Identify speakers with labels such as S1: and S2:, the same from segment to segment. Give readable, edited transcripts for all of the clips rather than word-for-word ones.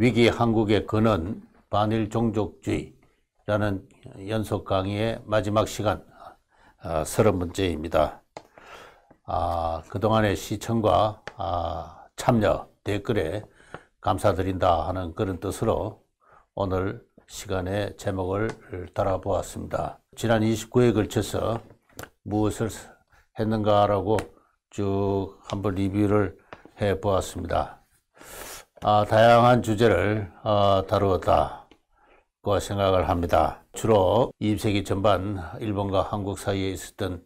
S1: 위기 한국의 근원 반일 종족주의라는 연속 강의의 마지막 시간 30번째입니다. 그동안의 시청과 참여, 댓글에 감사드린다 하는 그런 뜻으로 오늘 시간의 제목을 달아보았습니다. 지난 29회에 걸쳐서 무엇을 했는가라고 쭉 한번 리뷰를 해보았습니다. 다양한 주제를 다루었다고 생각을 합니다. 주로 20세기 전반 일본과 한국 사이에 있었던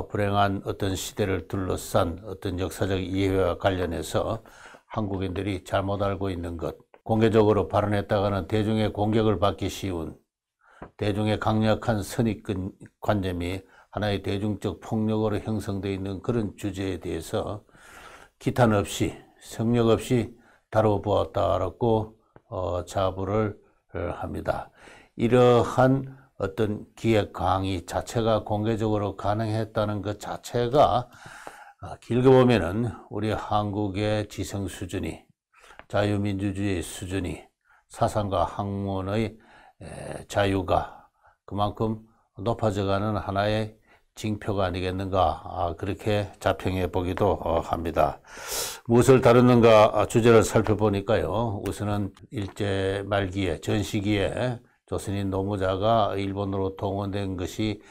S1: 불행한 어떤 시대를 둘러싼 어떤 역사적 이해와 관련해서 한국인들이 잘못 알고 있는 것, 공개적으로 발언했다가는 대중의 공격을 받기 쉬운 대중의 강력한 선입관념이 하나의 대중적 폭력으로 형성되어 있는 그런 주제에 대해서 기탄 없이 성역 없이 다뤄보았다라고 자부를 합니다. 이러한 어떤 기획 강의 자체가 공개적으로 가능했다는 것 자체가 길게 보면은 우리 한국의 지성 수준이, 자유민주주의 수준이, 사상과 학문의 자유가 그만큼 높아져가는 하나의 징표가 아니겠는가, 그렇게 자평해 보기도 합니다. 무엇을 다루는가 주제를 살펴보니까요, 우선은 일제 말기에, 전시기에 조선인 노무자가 일본으로 동원된 것이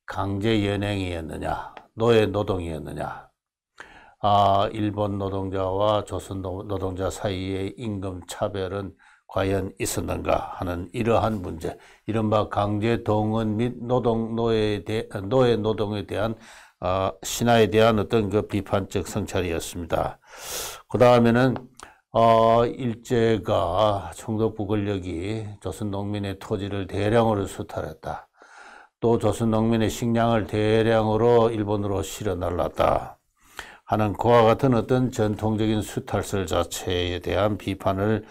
S1: 강제 연행이었느냐, 노예 노동이었느냐, 일본 노동자와 조선 노동자 사이의 임금 차별은 과연 있었는가 하는 이러한 문제, 이른바 강제 동원 및 노예 노동에 대한 신화에 대한 어떤 그 비판적 성찰이었습니다. 그 다음에는 일제가 총독부 권력이 조선 농민의 토지를 대량으로 수탈했다. 또 조선 농민의 식량을 대량으로 일본으로 실어 날랐다 하는 그와 같은 어떤 전통적인 수탈설 자체에 대한 비판을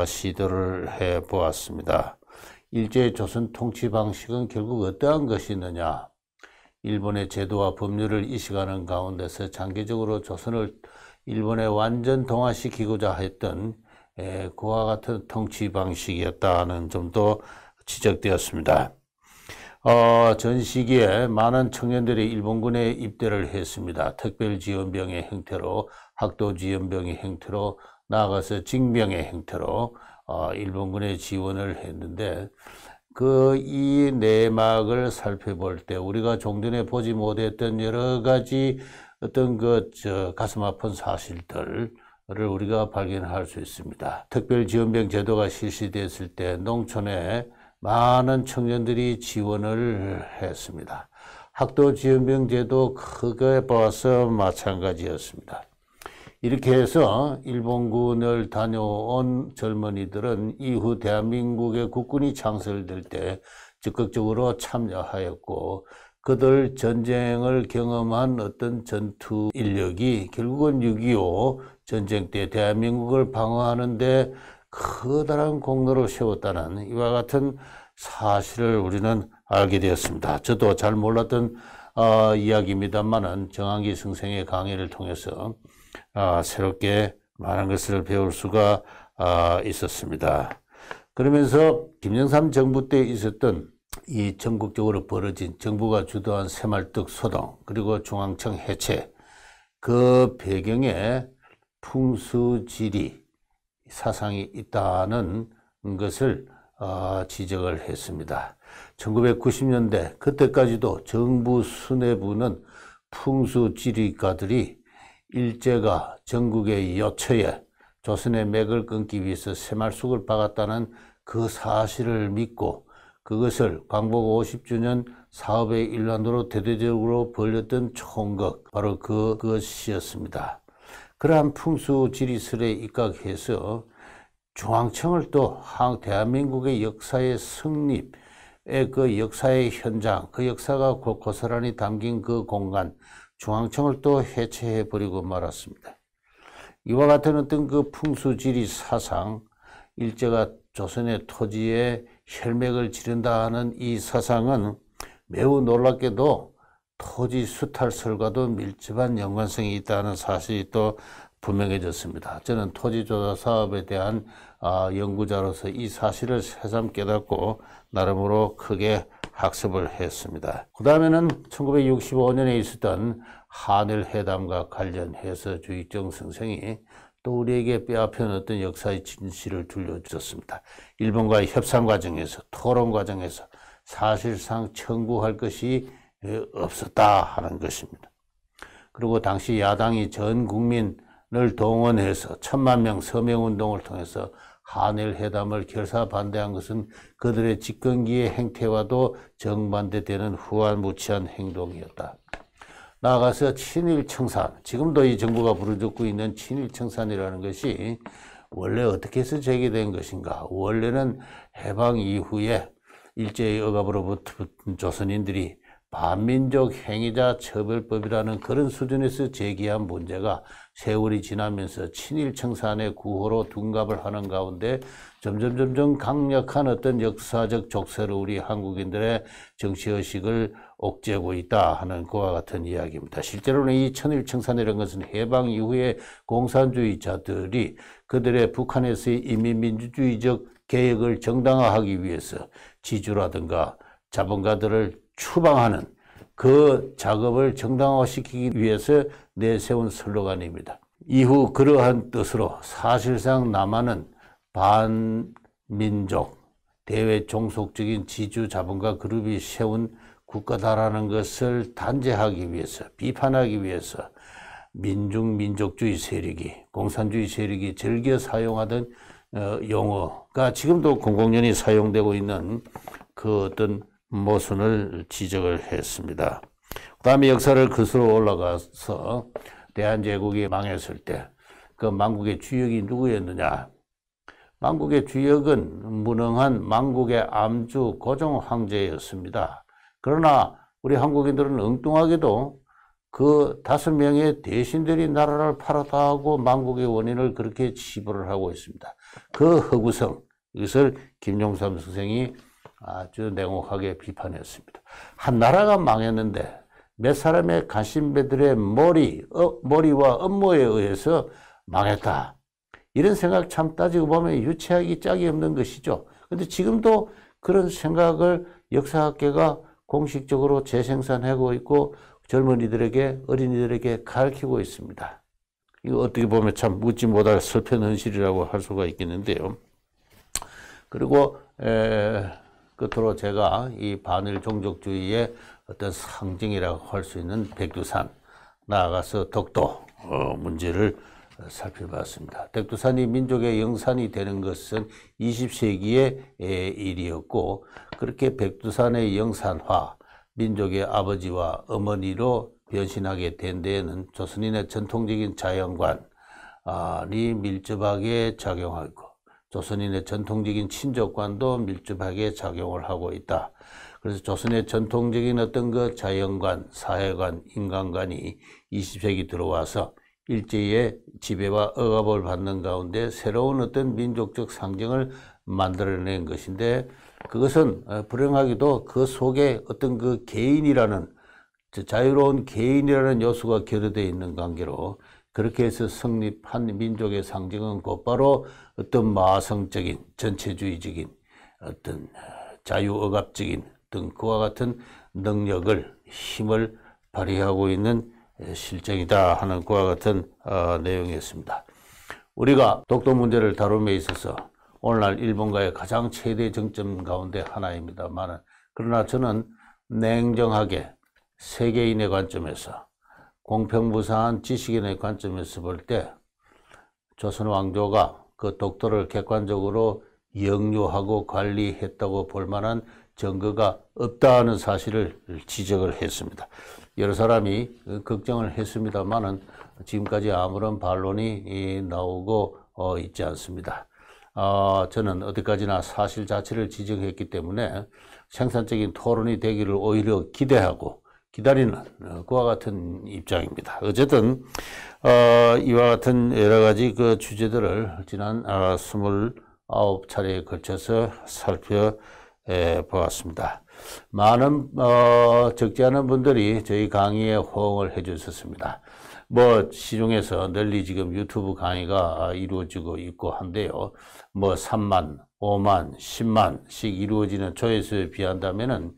S1: 시도를 해 보았습니다. 일제의 조선 통치 방식은 결국 어떠한 것이 있느냐, 일본의 제도와 법률을 이식하는 가운데서 장기적으로 조선을 일본에 완전 동화시키고자 했던 그와 같은 통치 방식이었다는 점도 지적되었습니다. 전 시기에 많은 청년들이 일본군에 입대를 했습니다. 특별지원병의 형태로, 학도지원병의 형태로, 나아가서 징병의 형태로 일본군에 지원을 했는데, 이 내막을 살펴볼 때 우리가 종전에 보지 못했던 여러 가지 어떤 가슴 아픈 사실들을 우리가 발견할 수 있습니다. 특별지원병 제도가 실시됐을 때 농촌에 많은 청년들이 지원을 했습니다. 학도지원병 제도 크게 봐서 마찬가지였습니다. 이렇게 해서 일본군을 다녀온 젊은이들은 이후 대한민국의 국군이 창설될 때 적극적으로 참여하였고, 그들 전쟁을 경험한 어떤 전투 인력이 결국은 6.25 전쟁 때 대한민국을 방어하는 데 커다란 공로를 세웠다는 이와 같은 사실을 우리는 알게 되었습니다. 저도 잘 몰랐던 이야기입니다만은 정한기 선생의 강의를 통해서 새롭게 많은 것을 배울 수가 있었습니다. 그러면서 김영삼 정부 때 있었던 이 전국적으로 벌어진 정부가 주도한 새말뚝 소동, 그리고 중앙청 해체, 그 배경에 풍수지리 사상이 있다는 것을 지적을 했습니다. 1990년대 그때까지도 정부 수뇌부는 풍수지리가들이 일제가 전국의 여처에 조선의 맥을 끊기 위해서 새말쑥을 박았다는 그 사실을 믿고 그것을 광복 50주년 사업의 일환으로 대대적으로 벌였던 총각, 바로 그것이었습니다. 그러한 풍수지리설에 입각해서 중앙청을 또 대한민국의 역사의 성립의 그 역사의 현장, 그 역사가 고스란히 담긴 그 공간, 중앙청을 또 해체해버리고 말았습니다. 이와 같은 어떤 그 풍수지리 사상, 일제가 조선의 토지에 혈맥을 지른다 하는 이 사상은 매우 놀랍게도 토지 수탈설과도 밀접한 연관성이 있다는 사실이 또 분명해졌습니다. 저는 토지조사 사업에 대한 연구자로서 이 사실을 새삼 깨닫고 나름으로 크게 학습을 했습니다. 그 다음에는 1965년에 있었던 한일 회담과 관련해서 주익정 선생이 또 우리에게 뼈아픈 어떤 역사의 진실을 들려주었습니다. 일본과의 협상 과정에서, 토론 과정에서 사실상 청구할 것이 없었다 하는 것입니다. 그리고 당시 야당이 전 국민을 동원해서 1000만 명 서명운동을 통해서 한일 회담을 결사 반대한 것은 그들의 집권기의 행태와도 정반대되는 후한무치한 행동이었다. 나아가서 친일청산, 지금도 이 정부가 부르짖고 있는 친일청산이라는 것이 원래 어떻게 해서 제기된 것인가? 원래는 해방 이후에 일제의 억압으로부터 조선인들이 반민족 행위자 처벌법이라는 그런 수준에서 제기한 문제가 세월이 지나면서 친일청산의 구호로 둔갑을 하는 가운데 점점 강력한 어떤 역사적 족쇄로 우리 한국인들의 정치의식을 옥죄고 있다 하는 그와 같은 이야기입니다. 실제로는 이 친일청산이라는 것은 해방 이후에 공산주의자들이 그들의 북한에서의 인민민주주의적 개혁을 정당화하기 위해서 지주라든가 자본가들을 추방하는 그 작업을 정당화시키기 위해서 내세운 슬로건입니다. 이후 그러한 뜻으로 사실상 남한은 반민족, 대외종속적인 지주 자본가 그룹이 세운 국가다라는 것을 단죄하기 위해서, 비판하기 위해서 민족주의 세력이, 공산주의 세력이 즐겨 사용하던 용어가 지금도 공공연히 사용되고 있는 그 어떤 모순을 지적을 했습니다. 그 다음에 역사를 거슬러 올라가서 대한제국이 망했을 때 그 망국의 주역이 누구였느냐? 망국의 주역은 무능한 망국의 암주 고종 황제였습니다. 그러나 우리 한국인들은 엉뚱하게도 그 5명의 대신들이 나라를 팔아다하고 망국의 원인을 그렇게 치부를 하고 있습니다. 그 허구성, 이것을 김용삼 선생이 아주 냉혹하게 비판했습니다. 한 나라가 망했는데 몇 사람의 간신배들의 머리와 업무에 의해서 망했다. 이런 생각 참 따지고 보면 유치하기 짝이 없는 것이죠. 그런데 지금도 그런 생각을 역사학계가 공식적으로 재생산하고 있고 젊은이들에게, 어린이들에게 가르치고 있습니다. 이거 어떻게 보면 참 묻지 못할 슬픈 현실이라고 할 수가 있겠는데요. 그리고 끝으로 제가 이 반일 종족주의의 어떤 상징이라고 할 수 있는 백두산, 나아가서 덕도 문제를 살펴봤습니다. 백두산이 민족의 영산이 되는 것은 20세기의 일이었고, 그렇게 백두산의 영산화, 민족의 아버지와 어머니로 변신하게 된 데에는 조선인의 전통적인 자연관이 밀접하게 작용하고 조선인의 전통적인 친족관도 밀접하게 작용을 하고 있다. 그래서 조선의 전통적인 어떤 그 자연관, 사회관, 인간관이 20세기 들어와서 일제의 지배와 억압을 받는 가운데 새로운 어떤 민족적 상징을 만들어낸 것인데, 그것은 불행하게도 그 속에 어떤 그 개인이라는, 자유로운 개인이라는 요소가 결여되어 있는 관계로 그렇게 해서 성립한 민족의 상징은 곧바로 어떤 마성적인, 전체주의적인, 어떤 자유억압적인 어떤 그와 같은 능력을, 힘을 발휘하고 있는 실정이다 하는 그와 같은 내용이었습니다. 우리가 독도 문제를 다룸에 있어서 오늘날 일본과의 가장 최대 정점 가운데 하나입니다만, 그러나 저는 냉정하게 세계인의 관점에서, 공평무사한 지식인의 관점에서 볼 때 조선 왕조가 그 독도를 객관적으로 영유하고 관리했다고 볼 만한 증거가 없다는 사실을 지적을 했습니다. 여러 사람이 걱정을 했습니다만은 지금까지 아무런 반론이 나오고 있지 않습니다. 저는 어디까지나 사실 자체를 지적했기 때문에 생산적인 토론이 되기를 오히려 기대하고 기다리는 그와 같은 입장입니다. 어쨌든 이와 같은 여러 가지 그 주제들을 지난 29차례에 걸쳐서 살펴보았습니다. 많은 적지 않은 분들이 저희 강의에 호응을 해 주셨습니다. 뭐 시중에서 널리 지금 유튜브 강의가 이루어지고 있고 한데요. 뭐 3만, 5만, 10만씩 이루어지는 조회수에 비한다면은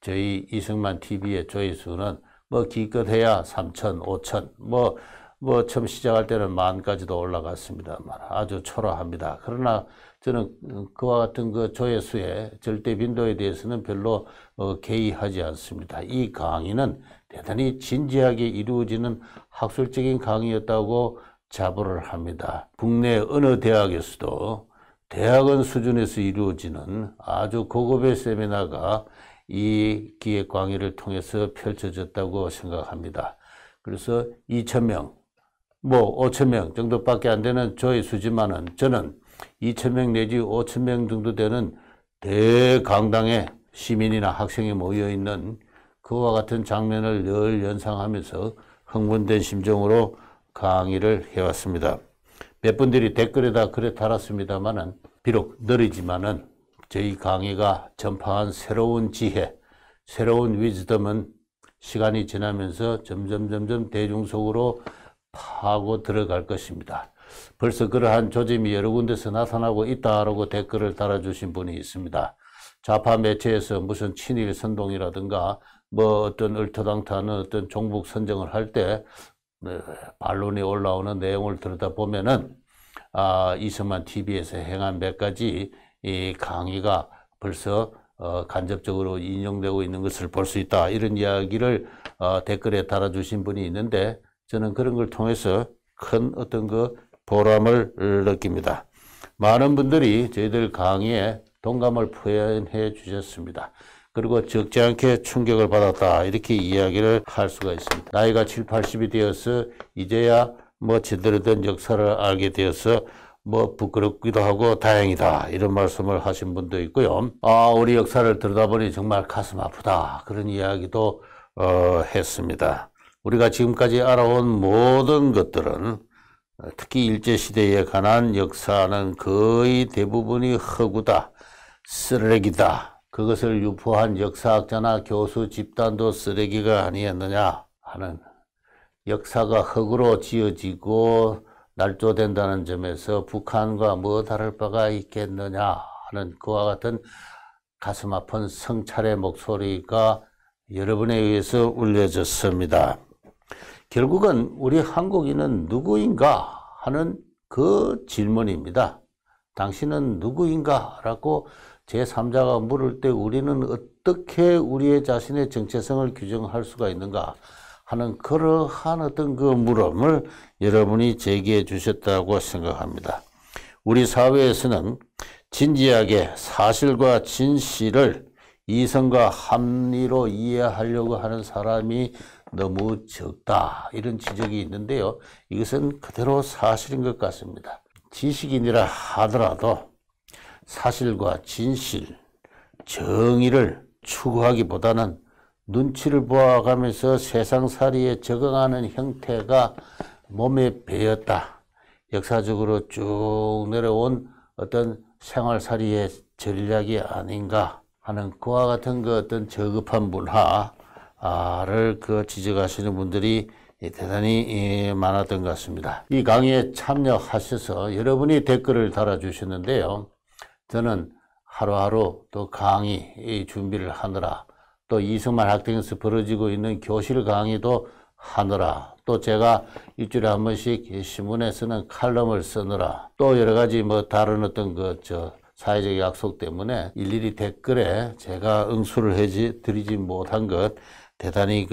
S1: 저희 이승만 TV의 조회수는 뭐 기껏해야 3천, 5천, 뭐 처음 시작할 때는 만까지도 올라갔습니다만 아주 초라합니다. 그러나 저는 그와 같은 그 조회수의 절대 빈도에 대해서는 별로 개의하지 않습니다. 이 강의는 대단히 진지하게 이루어지는 학술적인 강의였다고 자부를 합니다. 국내 어느 대학에서도 대학원 수준에서 이루어지는 아주 고급의 세미나가 이 기획 강의를 통해서 펼쳐졌다고 생각합니다. 그래서 2,000명, 뭐 5,000명 정도밖에 안 되는 조회수지만은 저는 2,000명 내지 5,000명 정도 되는 대강당에 시민이나 학생이 모여있는 그와 같은 장면을 늘 연상하면서 흥분된 심정으로 강의를 해왔습니다. 몇 분들이 댓글에다 글에 달았습니다만은 비록 느리지만은 저희 강의가 전파한 새로운 지혜, 새로운 위즈덤은 시간이 지나면서 점점 대중 속으로 파고 들어갈 것입니다. 벌써 그러한 조짐이 여러 군데서 나타나고 있다라고 댓글을 달아주신 분이 있습니다. 좌파 매체에서 무슨 친일 선동이라든가 뭐 어떤 얼토당토하는 어떤 종북 선정을 할 때 반론이 올라오는 내용을 들여다보면은 이승만 TV에서 행한 몇 가지 이 강의가 벌써 간접적으로 인용되고 있는 것을 볼 수 있다. 이런 이야기를 댓글에 달아주신 분이 있는데 저는 그런 걸 통해서 큰 어떤 그 보람을 느낍니다. 많은 분들이 저희들 강의에 동감을 표현해 주셨습니다. 그리고 적지 않게 충격을 받았다 이렇게 이야기를 할 수가 있습니다. 나이가 7, 80이 되어서 이제야 뭐 제대로 된 역사를 알게 되어서 뭐 부끄럽기도 하고 다행이다 이런 말씀을 하신 분도 있고요. 우리 역사를 들여다보니 정말 가슴 아프다 그런 이야기도 했습니다. 우리가 지금까지 알아온 모든 것들은 특히 일제시대에 관한 역사는 거의 대부분이 허구다, 쓰레기다. 그것을 유포한 역사학자나 교수 집단도 쓰레기가 아니었느냐 하는 역사가 흙으로 지어지고 날조된다는 점에서 북한과 뭐 다를 바가 있겠느냐 하는 그와 같은 가슴 아픈 성찰의 목소리가 여러분에 의해서 울려졌습니다. 결국은 우리 한국인은 누구인가 하는 그 질문입니다. 당신은 누구인가? 라고 제3자가 물을 때 우리는 어떻게 우리의 자신의 정체성을 규정할 수가 있는가 하는 그러한 어떤 그 물음을 여러분이 제기해 주셨다고 생각합니다. 우리 사회에서는 진지하게 사실과 진실을 이성과 합리로 이해하려고 하는 사람이 너무 적다 이런 지적이 있는데요. 이것은 그대로 사실인 것 같습니다. 지식인이라 하더라도 사실과 진실, 정의를 추구하기보다는 눈치를 보아가면서 세상살이에 적응하는 형태가 몸에 배었다. 역사적으로 쭉 내려온 어떤 생활살이의 전략이 아닌가 하는 그와 같은 그 어떤 저급한 문화를 지적하시는 분들이 대단히 많았던 것 같습니다. 이 강의에 참여하셔서 여러분이 댓글을 달아주셨는데요. 저는 하루하루 또 강의 준비를 하느라 또 이승만 학당에서 벌어지고 있는 교실 강의도 하느라 또 제가 일주일에 한 번씩 신문에 쓰는 칼럼을 쓰느라 또 여러 가지 뭐 다른 어떤 사회적 약속 때문에 일일이 댓글에 제가 응수를 드리지 못한 것 대단히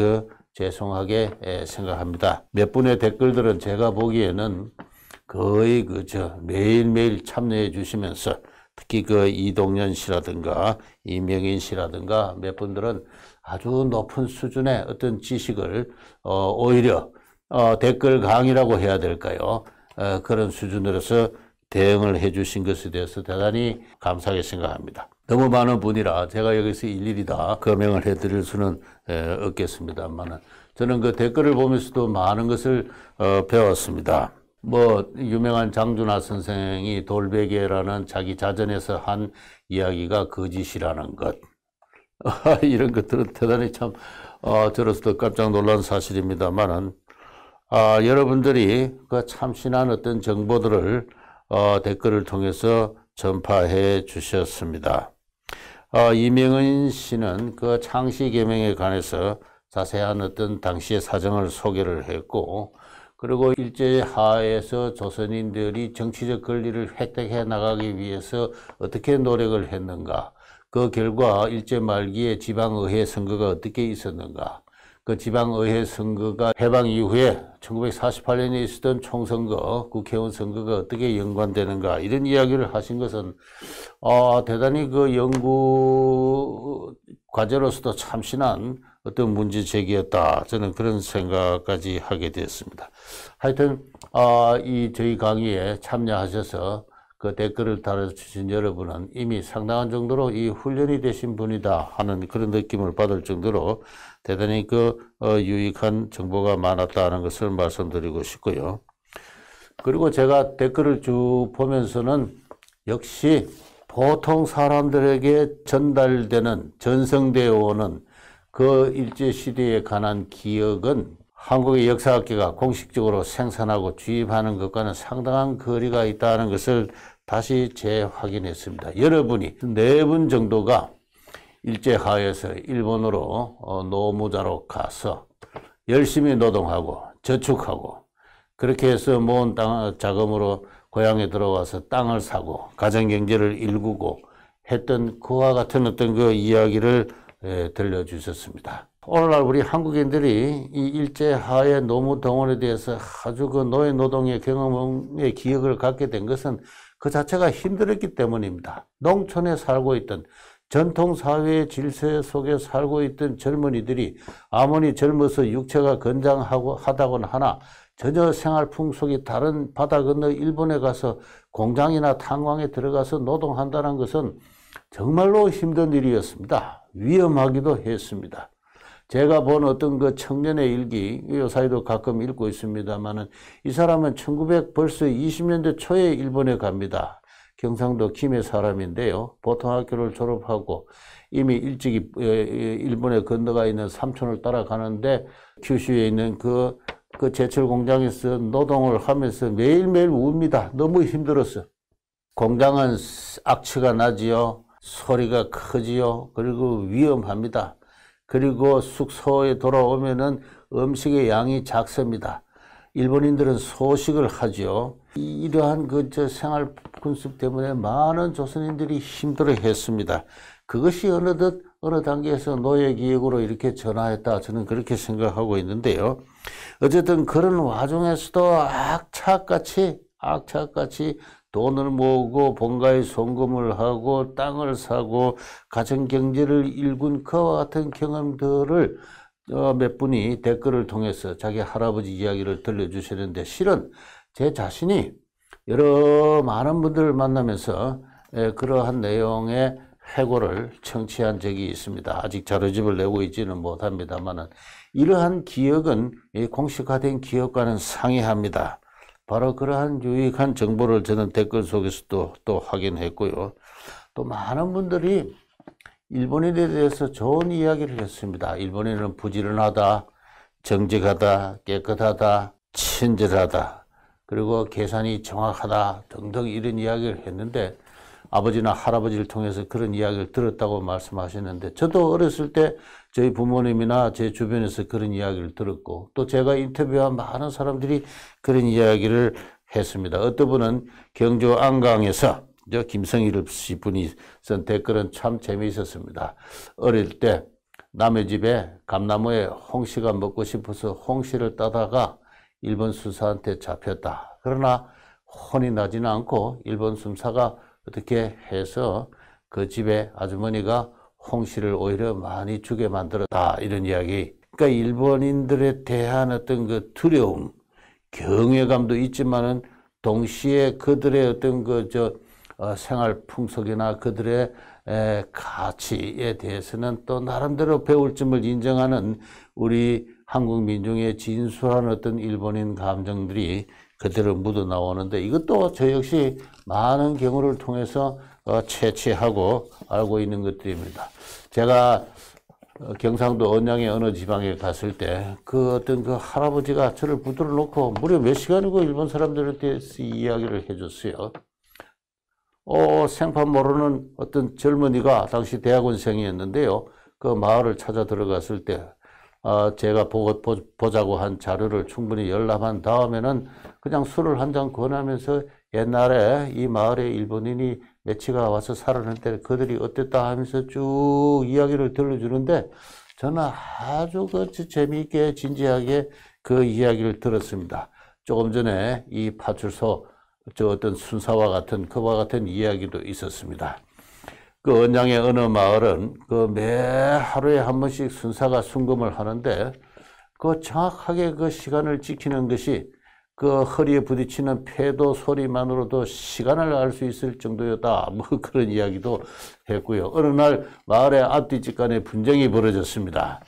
S1: 죄송하게 생각합니다. 몇 분의 댓글들은 제가 보기에는 거의 매일매일 참여해 주시면서 특히 이동연 씨라든가 이명인 씨라든가 몇 분들은 아주 높은 수준의 어떤 지식을 오히려 댓글 강의라고 해야 될까요? 그런 수준으로서 대응을 해 주신 것에 대해서 대단히 감사하게 생각합니다. 너무 많은 분이라 제가 여기서 일일이 다 거명을 해 드릴 수는 없겠습니다만 저는 그 댓글을 보면서도 많은 것을 배웠습니다. 유명한 장준하 선생이 돌베개라는 자기 자전에서 한 이야기가 거짓이라는 것. 이런 것들은 대단히 참, 들어서도 깜짝 놀란 사실입니다만은, 여러분들이 그 참신한 어떤 정보들을 댓글을 통해서 전파해 주셨습니다. 이명은 씨는 그 창씨 개명에 관해서 자세한 어떤 당시의 사정을 소개를 했고, 그리고 일제하에서 조선인들이 정치적 권리를 획득해 나가기 위해서 어떻게 노력을 했는가, 그 결과 일제 말기에 지방의회 선거가 어떻게 있었는가, 그 지방의회 선거가 해방 이후에 1948년에 있었던 총선거, 국회의원 선거가 어떻게 연관되는가, 이런 이야기를 하신 것은 대단히 그 연구 과제로서도 참신한 어떤 문제 제기였다, 저는 그런 생각까지 하게 되었습니다. 하여튼 이 저희 강의에 참여하셔서 그 댓글을 달아주신 여러분은 이미 상당한 정도로 이 훈련이 되신 분이다 하는 그런 느낌을 받을 정도로 대단히 그 유익한 정보가 많았다는 것을 말씀드리고 싶고요. 그리고 제가 댓글을 쭉 보면서는 역시 보통 사람들에게 전달되는, 전성되어 오는 그 일제시대에 관한 기억은 한국의 역사학계가 공식적으로 생산하고 주입하는 것과는 상당한 거리가 있다는 것을 다시 재확인했습니다. 여러분이 4분 정도가 일제하에서 일본으로 노무자로 가서 열심히 노동하고 저축하고 그렇게 해서 모은 자금으로 고향에 들어와서 땅을 사고 가정경제를 일구고 했던 그와 같은 어떤 그 이야기를 들려주셨습니다. 오늘날 우리 한국인들이 이 일제하의 노무동원에 대해서 아주 그 노예노동의 경험의 기억을 갖게 된 것은 그 자체가 힘들었기 때문입니다. 농촌에 살고 있던 전통사회의 질서 속에 살고 있던 젊은이들이 아무리 젊어서 육체가 건장하다고는 하나 전혀 생활 풍속이 다른 바다 건너 일본에 가서 공장이나 탄광에 들어가서 노동한다는 것은 정말로 힘든 일이었습니다. 위험하기도 했습니다. 제가 본 어떤 그 청년의 일기, 요사이도 가끔 읽고 있습니다만은 이 사람은 벌써 20년대 초에 일본에 갑니다. 경상도 김해 사람인데요. 보통학교를 졸업하고 이미 일찍이 일본에 건너가 있는 삼촌을 따라가는데 규슈에 있는 그 제철 공장에서 노동을 하면서 매일매일 웁니다. 너무 힘들었어. 공장은 악취가 나지요. 소리가 크지요. 그리고 위험합니다. 그리고 숙소에 돌아오면은 음식의 양이 작습니다. 일본인들은 소식을 하죠. 이러한 생활 군습 때문에 많은 조선인들이 힘들어 했습니다. 그것이 어느 단계에서 노예기획으로 이렇게 전화했다, 저는 그렇게 생각하고 있는데요. 어쨌든 그런 와중에서도 악착같이 돈을 모으고 본가에 송금을 하고 땅을 사고 가정경제를 일군 그와 같은 경험들을 몇 분이 댓글을 통해서 자기 할아버지 이야기를 들려주시는데, 실은 제 자신이 여러 많은 분들을 만나면서 그러한 내용의 회고를 청취한 적이 있습니다. 아직 자료집을 내고 있지는 못합니다만 이러한 기억은 공식화된 기억과는 상이합니다. 바로 그러한 유익한 정보를 저는 댓글 속에서 또 확인했고요. 또 많은 분들이 일본인에 대해서 좋은 이야기를 했습니다. 일본인은 부지런하다, 정직하다, 깨끗하다, 친절하다, 그리고 계산이 정확하다 등등 이런 이야기를 했는데, 아버지나 할아버지를 통해서 그런 이야기를 들었다고 말씀하시는데, 저도 어렸을 때 저희 부모님이나 제 주변에서 그런 이야기를 들었고, 또 제가 인터뷰한 많은 사람들이 그런 이야기를 했습니다. 어떤 분은 경주 안강에서 김성일 씨 분이 쓴 댓글은 참 재미있었습니다. 어릴 때 남의 집에 감나무에 홍시가 먹고 싶어서 홍시를 따다가 일본 수사한테 잡혔다. 그러나 혼이 나지는 않고 일본 수사가 어떻게 해서 그 집에 아주머니가 홍시를 오히려 많이 주게 만들었다, 이런 이야기. 그러니까 일본인들에 대한 어떤 그 두려움, 경외감도 있지만은 동시에 그들의 어떤 생활 풍속이나 그들의 가치에 대해서는 또 나름대로 배울 점을 인정하는 우리 한국 민중의 진솔한 어떤 일본인 감정들이 그대로 묻어 나오는데, 이것도 저 역시 많은 경우를 통해서 채취하고 알고 있는 것들입니다. 제가 경상도 언양의 어느 지방에 갔을 때 그 어떤 그 할아버지가 저를 붙들어 놓고 무려 몇 시간이고 일본 사람들한테 이야기를 해줬어요. 생판 모르는 어떤 젊은이가 당시 대학원생이었는데요. 그 마을을 찾아 들어갔을 때 제가 보자고 한 자료를 충분히 열람한 다음에는 그냥 술을 한 잔 권하면서 옛날에 이 마을에 일본인이 며치가 와서 살았는데 그들이 어땠다 하면서 쭉 이야기를 들려주는데 저는 아주 재미있게 진지하게 그 이야기를 들었습니다. 조금 전에 이 파출소 어떤 순사와 같은 그와 같은 이야기도 있었습니다. 그 언양의 어느 마을은 그 매 하루에 한 번씩 순사가 순금을 하는데 그 정확하게 그 시간을 지키는 것이 그 허리에 부딪히는 폐도 소리만으로도 시간을 알 수 있을 정도였다. 뭐 그런 이야기도 했고요. 어느 날 마을의 앞뒷집 간에 분쟁이 벌어졌습니다.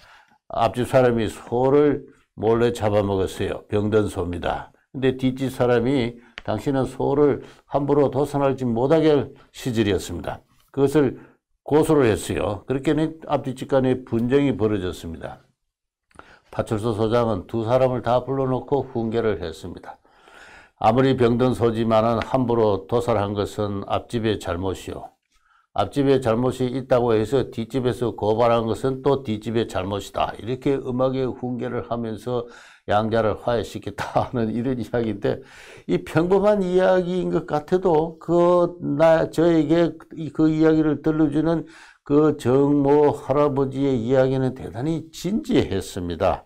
S1: 앞집 사람이 소를 몰래 잡아먹었어요. 병든 소입니다. 근데 뒷집 사람이 당신은 소를 함부로 도산하지 못하게 할 시절이었습니다. 그것을 고소를 했어요. 그렇게 앞뒷집 간에 분쟁이 벌어졌습니다. 파출소 소장은 두 사람을 다 불러놓고 훈계를 했습니다. 아무리 병든 소지만은 함부로 도살한 것은 앞집의 잘못이요. 앞집의 잘못이 있다고 해서 뒷집에서 고발한 것은 또 뒷집의 잘못이다. 이렇게 음악의 훈계를 하면서 양자를 화해시켰다 하는 이런 이야기인데 이 평범한 이야기인 것 같아도 저에게 그 이야기를 들려주는 그 정모 할아버지의 이야기는 대단히 진지했습니다.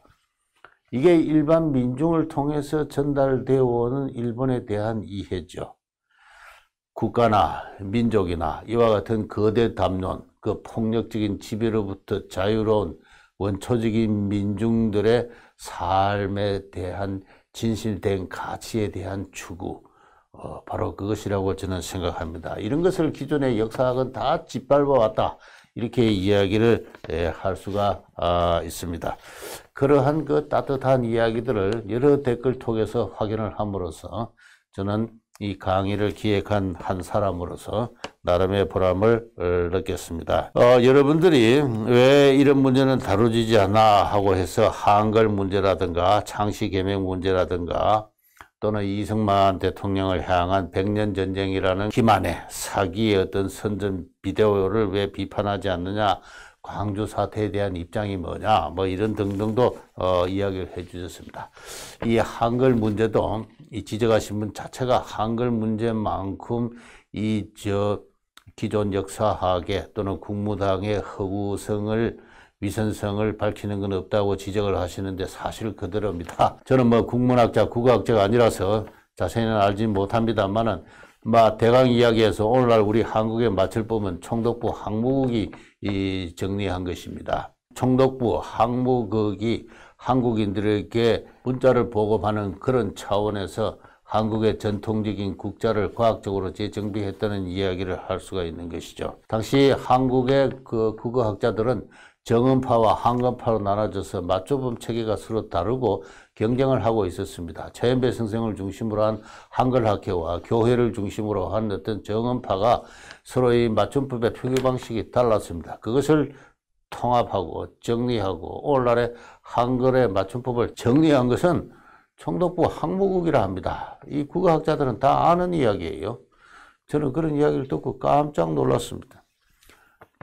S1: 이게 일반 민중을 통해서 전달되어 오는 일본에 대한 이해죠. 국가나 민족이나 이와 같은 거대 담론, 그 폭력적인 지배로부터 자유로운 원초적인 민중들의 삶에 대한 진실된 가치에 대한 추구, 바로 그것이라고 저는 생각합니다. 이런 것을 기존의 역사학은 다 짓밟아왔다. 이렇게 이야기를 할 수가 있습니다. 그러한 그 따뜻한 이야기들을 여러 댓글 통해서 확인을 함으로써 저는 이 강의를 기획한 한 사람으로서 나름의 보람을 느꼈습니다. 여러분들이 왜 이런 문제는 다루지 않나 하고 해서 한글 문제라든가 창씨 개명 문제라든가 또는 이승만 대통령을 향한 100년 전쟁이라는 기만의 사기의 어떤 선전 비디오를 왜 비판하지 않느냐, 광주 사태에 대한 입장이 뭐냐, 뭐 이런 등등도 이야기를 해 주셨습니다. 이 한글 문제도 이 지적하신 분 자체가 한글 문제만큼 기존 역사학의 또는 국무당의 허구성을 위선성을 밝히는 건 없다고 지적을 하시는데 사실 그대로입니다. 저는 뭐 국문학자, 국어학자가 아니라서 자세히는 알지 못합니다만은 대강 이야기에서 오늘날 우리 한국의 마철법은 총독부 항무국이 정리한 것입니다. 총독부 항무국이 한국인들에게 문자를 보급하는 그런 차원에서 한국의 전통적인 국자를 과학적으로 재정비했다는 이야기를 할 수가 있는 것이죠. 당시 한국의 그 국어학자들은 정음파와 한금파로 나눠져서 맞춤법 체계가 서로 다르고 경쟁을 하고 있었습니다. 최연배 선생을 중심으로 한 한글학회와 교회를 중심으로 한 어떤 정음파가 서로의 맞춤법의 표기 방식이 달랐습니다. 그것을 통합하고 정리하고 오늘날의 한글의 맞춤법을 정리한 것은 총독부 항무국이라 합니다. 이 국어학자들은 다 아는 이야기예요. 저는 그런 이야기를 듣고 깜짝 놀랐습니다.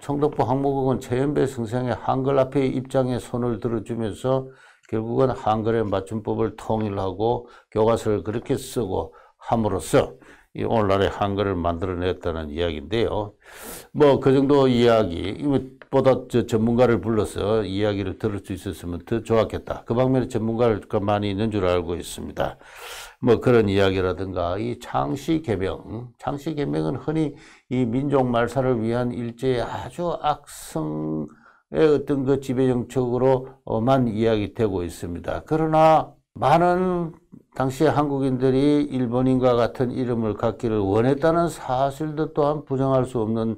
S1: 총독부 항무국은 최연배 선생의 한글 앞에 입장에 손을 들어주면서 결국은 한글의 맞춤법을 통일하고 교과서를 그렇게 쓰고 함으로써 이 오늘날의 한글을 만들어냈다는 이야기인데요. 뭐 그 정도 이야기, 보다 전문가를 불러서 이야기를 들을 수 있었으면 더 좋았겠다. 그 방면에 전문가를 많이 있는 줄 알고 있습니다. 뭐 그런 이야기라든가 이 창씨개명은 흔히 이 민족 말살을 위한 일제의 아주 악성의 어떤 그 지배 정책으로만 이야기되고 있습니다. 그러나 많은 당시 한국인들이 일본인과 같은 이름을 갖기를 원했다는 사실도 또한 부정할 수 없는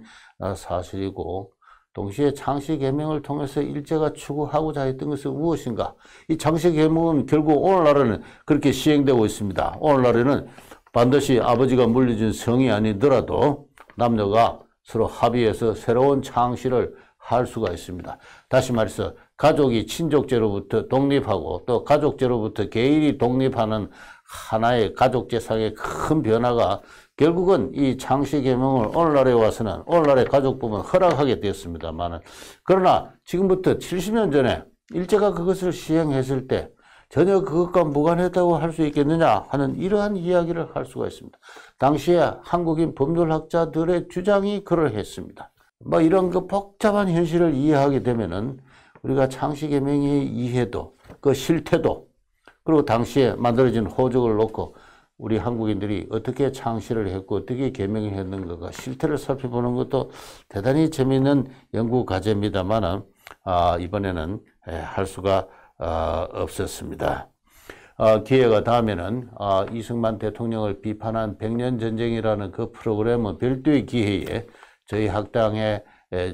S1: 사실이고, 동시에 창씨개명을 통해서 일제가 추구하고자 했던 것은 무엇인가? 이 창씨개명은 결국 오늘날에는 그렇게 시행되고 있습니다. 오늘날에는 반드시 아버지가 물려준 성이 아니더라도 남녀가 서로 합의해서 새로운 창씨를 할 수가 있습니다. 다시 말해서 가족이 친족제로부터 독립하고 또 가족제로부터 개인이 독립하는 하나의 가족제상의 큰 변화가 결국은 이 창씨개명을 오늘날에 와서는 오늘날의 가족법은 허락하게 되었습니다만, 그러나 지금부터 70년 전에 일제가 그것을 시행했을 때 전혀 그것과 무관했다고 할 수 있겠느냐 하는 이러한 이야기를 할 수가 있습니다. 당시에 한국인 법률학자들의 주장이 그러했습니다. 뭐 이런 그 복잡한 현실을 이해하게 되면은 우리가 창씨개명의 이해도, 그 실태도, 그리고 당시에 만들어진 호적을 놓고 우리 한국인들이 어떻게 창씨를 했고 어떻게 개명을 했는가 실태를 살펴보는 것도 대단히 재미있는 연구 과제입니다만, 이번에는 할 수가 없었습니다. 기회가 닿으면은 이승만 대통령을 비판한 백년전쟁이라는 그 프로그램은 별도의 기회에 저희 학당에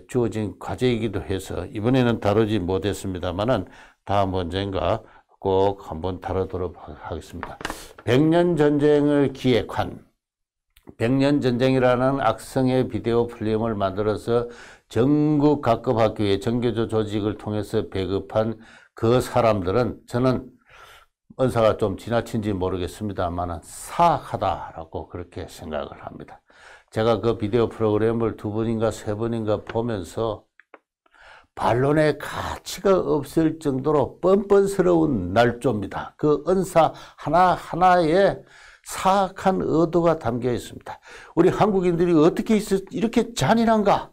S1: 주어진 과제이기도 해서 이번에는 다루지 못했습니다만은 다음 언젠가 꼭 한번 다루도록 하겠습니다. 백년전쟁을 기획한, 백년전쟁이라는 악성의 비디오 필름을 만들어서 전국 각급 학교의 정교조 조직을 통해서 배급한 그 사람들은 저는 언사가 좀 지나친지 모르겠습니다만 사악하다라고 그렇게 생각을 합니다. 제가 그 비디오 프로그램을 2번인가 3번인가 보면서 반론의 가치가 없을 정도로 뻔뻔스러운 날조입니다. 그 언사 하나하나에 사악한 의도가 담겨 있습니다. 우리 한국인들이 어떻게 이렇게 잔인한가?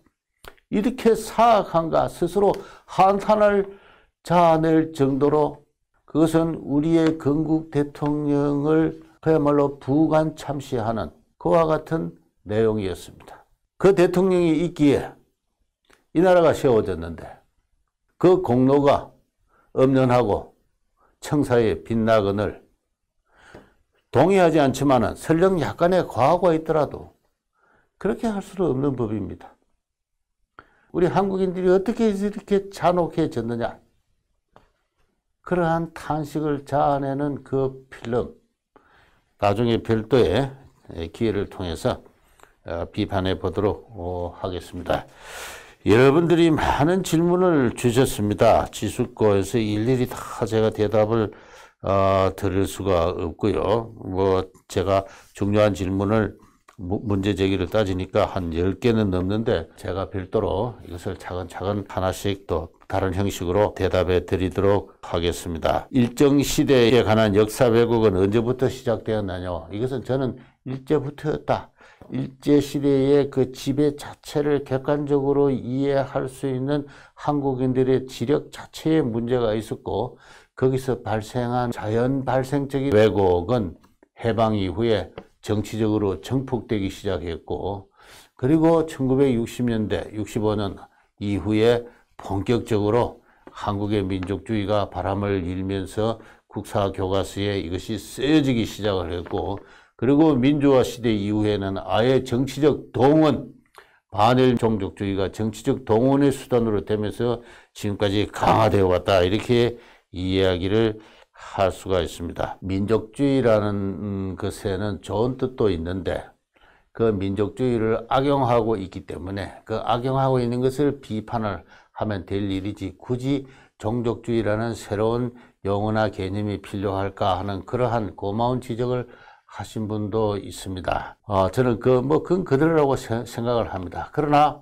S1: 이렇게 사악한가? 스스로 한탄을 자아낼 정도로 그것은 우리의 건국 대통령을 그야말로 부관참시하는 그와 같은 내용이었습니다. 그 대통령이 있기에 이 나라가 세워졌는데 그 공로가 엄연하고 청사에 빛나거늘 동의하지 않지만은 설령 약간의 과거가 있더라도 그렇게 할 수는 없는 법입니다. 우리 한국인들이 어떻게 이렇게 잔혹해졌느냐? 그러한 탄식을 자아내는 그 필름, 나중에 별도의 기회를 통해서 비판해 보도록 하겠습니다. 여러분들이 많은 질문을 주셨습니다. 지수과에서 일일이 다 제가 대답을 드릴 수가 없고요. 뭐 제가 중요한 질문을 문제 제기를 따지니까 한 10개는 넘는데 제가 별도로 이것을 차근차근 하나씩 또 다른 형식으로 대답해 드리도록 하겠습니다. 일정 시대에 관한 역사 왜곡은 언제부터 시작되었나요? 이것은 저는 일제부터였다. 일제시대의 그 지배 자체를 객관적으로 이해할 수 있는 한국인들의 지력 자체에 문제가 있었고 거기서 발생한 자연 발생적인 왜곡은 해방 이후에 정치적으로 정폭되기 시작했고 그리고 1960년대, 65년 이후에 본격적으로 한국의 민족주의가 바람을 일면서 국사교과서에 이것이 쓰여지기 시작을 했고 그리고 민주화 시대 이후에는 아예 정치적 동원, 반일 종족주의가 정치적 동원의 수단으로 되면서 지금까지 강화되어 왔다. 이렇게 이야기를 할 수가 있습니다. 민족주의라는 것에는 좋은 뜻도 있는데 그 민족주의를 악용하고 있기 때문에 그 악용하고 있는 것을 비판을 하면 될 일이지 굳이 종족주의라는 새로운 용어나 개념이 필요할까 하는 그러한 고마운 지적을 하신 분도 있습니다. 저는 그건 그대로라고 생각을 합니다. 그러나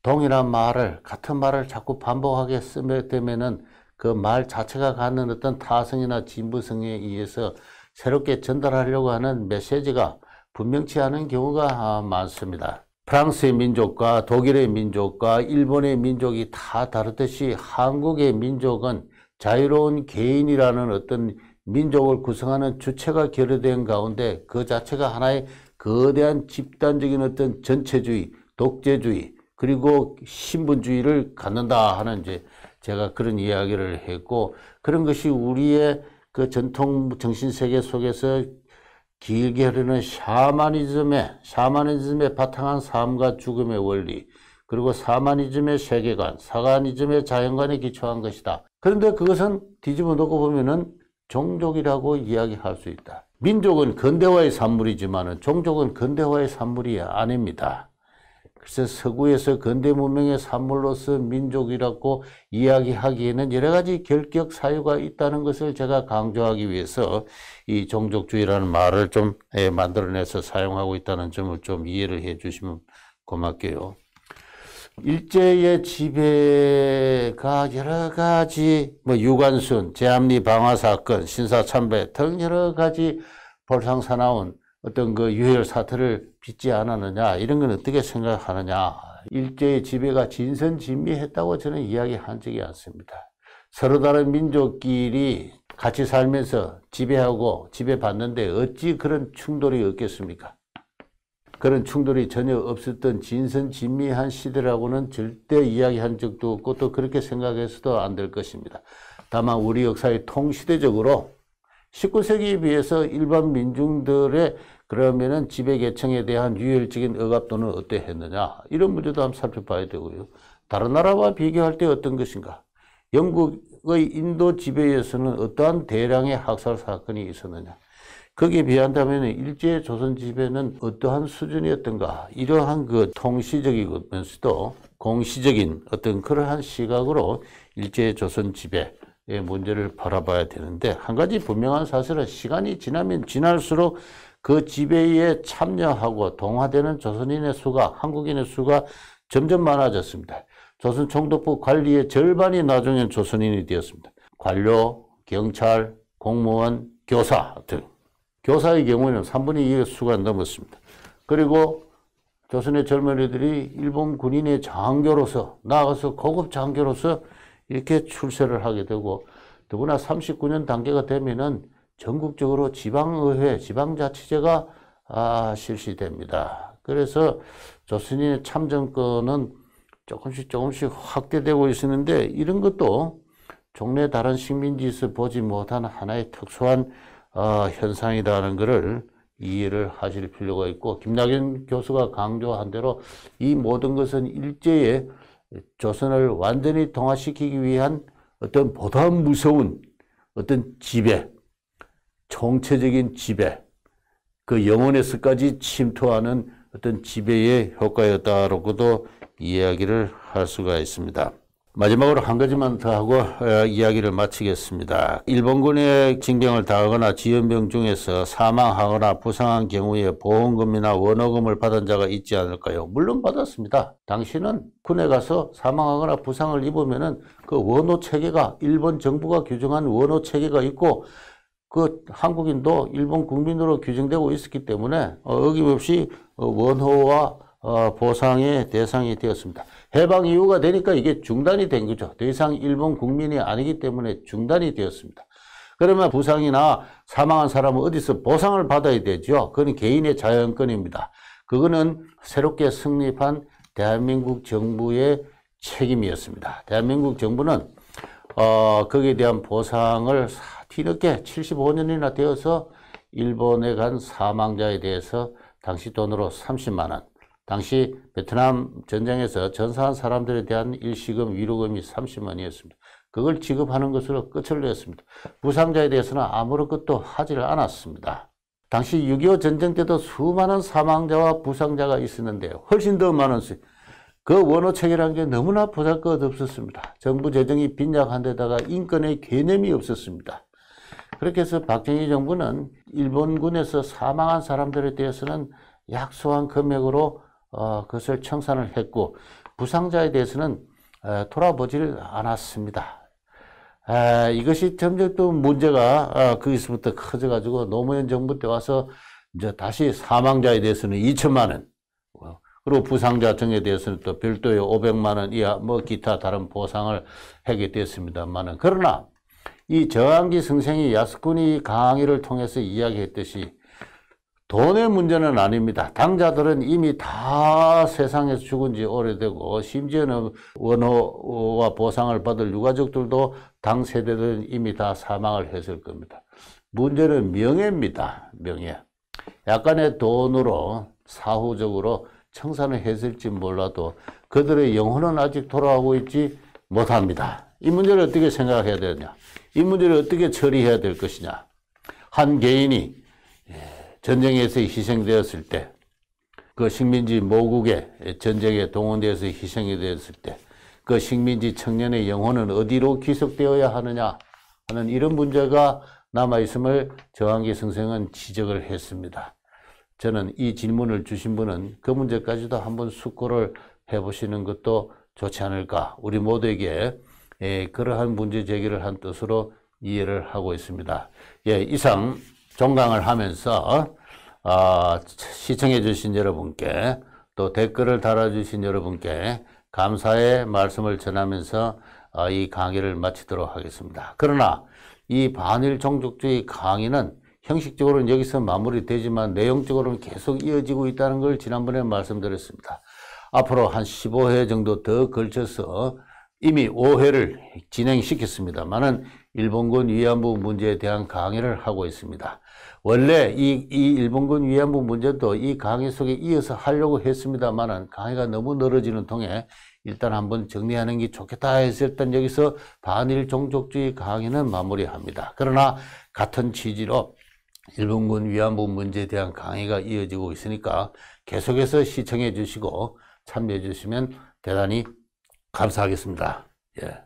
S1: 동일한 말을, 같은 말을 자꾸 반복하게 쓰게 되면은 그 말 자체가 갖는 어떤 타성이나 진부성에 의해서 새롭게 전달하려고 하는 메시지가 분명치 않은 경우가 많습니다. 프랑스의 민족과 독일의 민족과 일본의 민족이 다 다르듯이 한국의 민족은 자유로운 개인이라는 어떤 민족을 구성하는 주체가 결여된 가운데 그 자체가 하나의 거대한 집단적인 어떤 전체주의, 독재주의, 그리고 신분주의를 갖는다 하는 제가 그런 이야기를 했고 그런 것이 우리의 그 전통 정신세계 속에서 길게 흐르는 샤머니즘에 바탕한 삶과 죽음의 원리 그리고 사마니즘의 세계관, 사가니즘의 자연관에 기초한 것이다. 그런데 그것은 뒤집어 놓고 보면은 종족이라고 이야기할 수 있다. 민족은 근대화의 산물이지만 종족은 근대화의 산물이 아닙니다. 그래서 서구에서 근대 문명의 산물로서 민족이라고 이야기하기에는 여러 가지 결격 사유가 있다는 것을 제가 강조하기 위해서 이 종족주의라는 말을 좀 만들어내서 사용하고 있다는 점을 좀 이해를 해 주시면 고맙게요. 일제의 지배가 여러 가지 유관순, 제암리 방화 사건, 신사참배 등 여러 가지 볼상사나운 어떤 그 유혈 사태를 빚지 않았느냐, 이런 건 어떻게 생각하느냐. 일제의 지배가 진선진미했다고 저는 이야기한 적이 않습니다. 서로 다른 민족끼리 같이 살면서 지배하고 지배받는데 어찌 그런 충돌이 없겠습니까? 그런 충돌이 전혀 없었던 진선진미한 시대라고는 절대 이야기한 적도 없고 또 그렇게 생각해서도 안 될 것입니다. 다만 우리 역사의 통시대적으로 19세기에 비해서 일반 민중들의 그러면은 지배계층에 대한 유혈적인 억압도는 어떠했느냐, 이런 문제도 한번 살펴봐야 되고요. 다른 나라와 비교할 때 어떤 것인가? 영국의 인도 지배에서는 어떠한 대량의 학살 사건이 있었느냐? 거기에 비한다면 일제 조선 지배는 어떠한 수준이었던가? 이러한 그 통시적이면서도 공시적인 어떤 그러한 시각으로 일제 조선 지배의 문제를 바라봐야 되는데, 한 가지 분명한 사실은 시간이 지나면 지날수록 그 지배에 참여하고 동화되는 조선인의 수가, 한국인의 수가 점점 많아졌습니다. 조선 총독부 관리의 절반이 나중엔 조선인이 되었습니다. 관료, 경찰, 공무원, 교사 등. 교사의 경우에는 3분의 2의 수가 넘었습니다. 그리고 조선의 젊은이들이 일본 군인의 장교로서, 나아가서 고급 장교로서 이렇게 출세를 하게 되고, 더구나 39년 단계가 되면은 전국적으로 지방의회, 지방자치제가 실시됩니다. 그래서 조선인의 참정권은 조금씩 확대되고 있었는데, 이런 것도 종래 다른 식민지에서 보지 못한 하나의 특수한 현상이라는 것을 이해를 하실 필요가 있고, 김낙연 교수가 강조한 대로 이 모든 것은 일제의 조선을 완전히 동화시키기 위한 어떤 보다 무서운 어떤 지배, 총체적인 지배, 그 영혼에서까지 침투하는 어떤 지배의 효과였다라고도 이야기를 할 수가 있습니다. 마지막으로 한 가지만 더 하고 이야기를 마치겠습니다. 일본군의 징병을 당하거나 지연병 중에서 사망하거나 부상한 경우에 보험금이나 원호금을 받은 자가 있지 않을까요? 물론 받았습니다. 당시는 군에 가서 사망하거나 부상을 입으면은 그 원호 체계가, 일본 정부가 규정한 원호 체계가 있고, 그 한국인도 일본 국민으로 규정되고 있었기 때문에 어김없이 원호와 보상의 대상이 되었습니다. 해방 이후가 되니까 이게 중단이 된 거죠. 더 이상 일본 국민이 아니기 때문에 중단이 되었습니다. 그러면 부상이나 사망한 사람은 어디서 보상을 받아야 되죠. 그건 개인의 자연권입니다. 그거는 새롭게 성립한 대한민국 정부의 책임이었습니다. 대한민국 정부는 거기에 대한 보상을 뒤늦게 75년이나 되어서 일본에 간 사망자에 대해서 당시 돈으로 30만 원, 당시 베트남 전쟁에서 전사한 사람들에 대한 일시금 위로금이 30만원이었습니다. 그걸 지급하는 것으로 끝을 냈습니다. 부상자에 대해서는 아무런 것도 하지를 않았습니다. 당시 6.25 전쟁 때도 수많은 사망자와 부상자가 있었는데 훨씬 더 많은 수, 그 원호책이라는 게 너무나 보잘것없었습니다. 정부 재정이 빈약한 데다가 인권의 개념이 없었습니다. 그렇게 해서 박정희 정부는 일본군에서 사망한 사람들에 대해서는 약소한 금액으로 그것을 청산을 했고, 부상자에 대해서는 돌아보지를 않았습니다. 이것이 점점 또 문제가 거기서부터 커져가지고 노무현 정부 때 와서 이제 다시 사망자에 대해서는 2천만 원, 그리고 부상자 등에 대해서는 또 별도의 500만 원 이하 뭐 기타 다른 보상을 하게 됐습니다만은, 그러나 이 저항기 선생이 야스쿠니 강의를 통해서 이야기했듯이 돈의 문제는 아닙니다. 당자들은 이미 다 세상에서 죽은 지 오래되고, 심지어는 원호와 보상을 받을 유가족들도 당 세대들은 이미 다 사망을 했을 겁니다. 문제는 명예입니다. 명예. 약간의 돈으로 사후적으로 청산을 했을지 몰라도 그들의 영혼은 아직 돌아오고 있지 못합니다. 이 문제를 어떻게 생각해야 되느냐? 이 문제를 어떻게 처리해야 될 것이냐? 한 개인이 전쟁에서 희생되었을 때 그 식민지 모국의 전쟁에 동원되어서 희생이 되었을 때 그 식민지 청년의 영혼은 어디로 귀속되어야 하느냐 하는 이런 문제가 남아있음을 저항기 선생은 지적을 했습니다. 저는 이 질문을 주신 분은 그 문제까지도 한번 숙고를 해보시는 것도 좋지 않을까, 우리 모두에게 그러한 문제 제기를 한 뜻으로 이해를 하고 있습니다. 예, 이상 종강을 하면서 시청해 주신 여러분께 또 댓글을 달아주신 여러분께 감사의 말씀을 전하면서 이 강의를 마치도록 하겠습니다. 그러나 이 반일 종족주의 강의는 형식적으로는 여기서 마무리되지만 내용적으로는 계속 이어지고 있다는 걸 지난번에 말씀드렸습니다. 앞으로 한 15회 정도 더 걸쳐서 이미 5회를 진행시켰습니다만은 일본군 위안부 문제에 대한 강의를 하고 있습니다. 원래 이 일본군 위안부 문제도 이 강의 속에 이어서 하려고 했습니다만은 강의가 너무 늘어지는 통에 일단 한번 정리하는 게 좋겠다 해서 일단 여기서 반일 종족주의 강의는 마무리합니다. 그러나 같은 취지로 일본군 위안부 문제에 대한 강의가 이어지고 있으니까 계속해서 시청해 주시고 참여해 주시면 대단히 감사하겠습니다. 예.